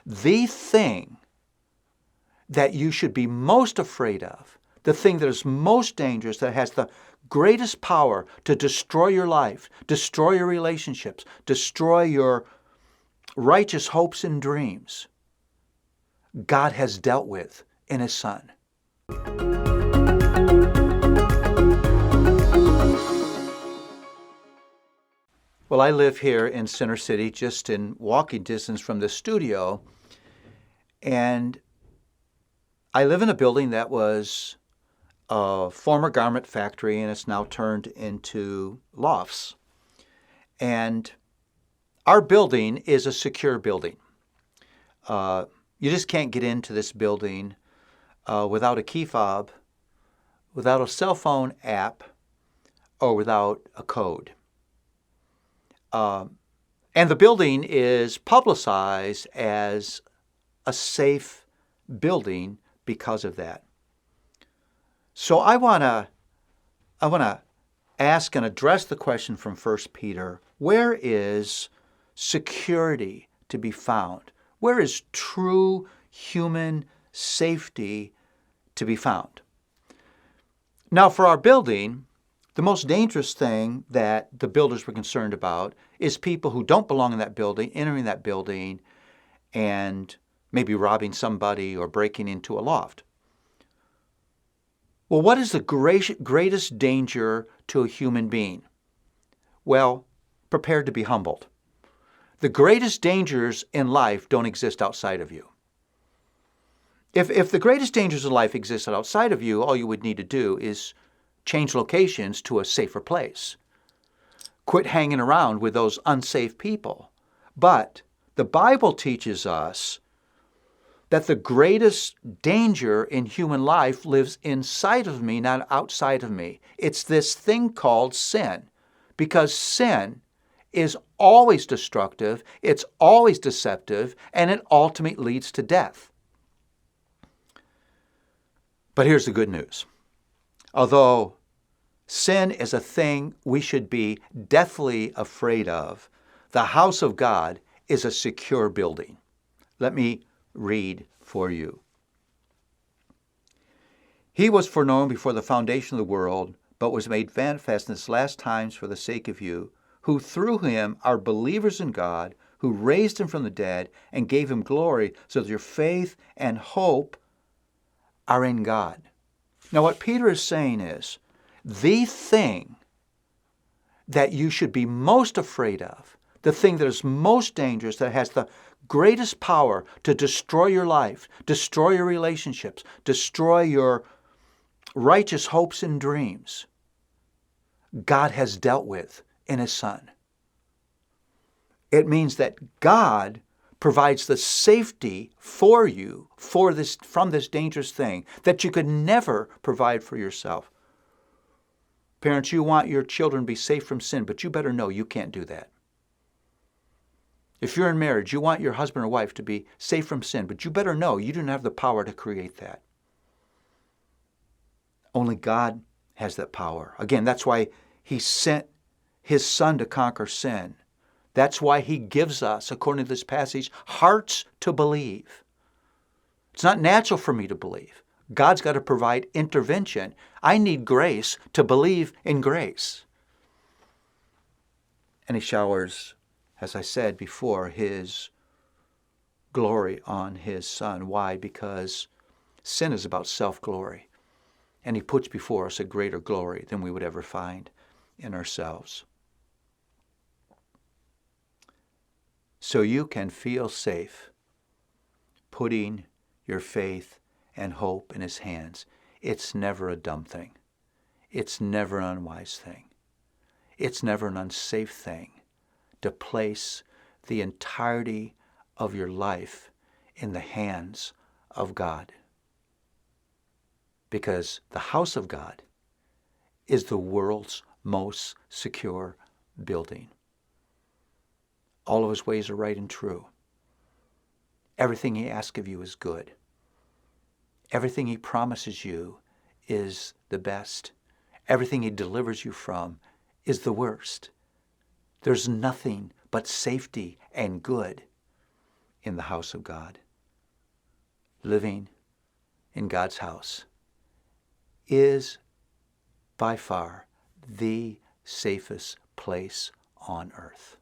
the thing that you should be most afraid of, the thing that is most dangerous, that has the greatest power to destroy your life, destroy your relationships, destroy your righteous hopes and dreams, God has dealt with in His Son. Well, I live here in Center City, just in walking distance from the studio, and I live in a building that was a former garment factory, and it's now turned into lofts. And our building is a secure building. You just can't get into this building without a key fob, without a cell phone app, or without a code. And the building is publicized as a safe building because of that. So I want to ask and address the question from 1 Peter, where is security to be found? Where is true human safety to be found? Now, for our building, the most dangerous thing that the builders were concerned about is people who don't belong in that building, entering that building and maybe robbing somebody or breaking into a loft. Well, what is the greatest danger to a human being? Well, prepared to be humbled. The greatest dangers in life don't exist outside of you. If the greatest dangers in life existed outside of you, all you would need to do is change locations to a safer place. Quit hanging around with those unsafe people. But the Bible teaches us that the greatest danger in human life lives inside of me, not outside of me. It's this thing called sin. Because sin is always destructive, it's always deceptive, and it ultimately leads to death. But here's the good news. Although sin is a thing we should be deathly afraid of, the house of God is a secure building. Let me read for you. He was foreknown before the foundation of the world, but was made manifest in this last times for the sake of you, who through him are believers in God, who raised him from the dead and gave him glory, so that your faith and hope are in God. Now, what Peter is saying is, the thing that you should be most afraid of, the thing that is most dangerous, that has the greatest power to destroy your life, destroy your relationships, destroy your righteous hopes and dreams, God has dealt with in His Son. It means that God provides the safety for you from this dangerous thing that you could never provide for yourself. Parents, you want your children to be safe from sin, but you better know you can't do that. If you're in marriage, you want your husband or wife to be safe from sin, but you better know you don't have the power to create that. Only God has that power. Again, that's why He sent His Son to conquer sin. That's why He gives us, according to this passage, hearts to believe. It's not natural for me to believe. God's got to provide intervention. I need grace to believe in grace. And He showers, as I said before, His glory on His Son. Why? Because sin is about self-glory. And He puts before us a greater glory than we would ever find in ourselves. So you can feel safe putting your faith and hope in His hands. It's never a dumb thing. It's never an unwise thing. It's never an unsafe thing to place the entirety of your life in the hands of God. Because the house of God is the world's most secure building. All of His ways are right and true. Everything He asks of you is good. Everything He promises you is the best. Everything He delivers you from is the worst. There's nothing but safety and good in the house of God. Living in God's house is by far the safest place on earth.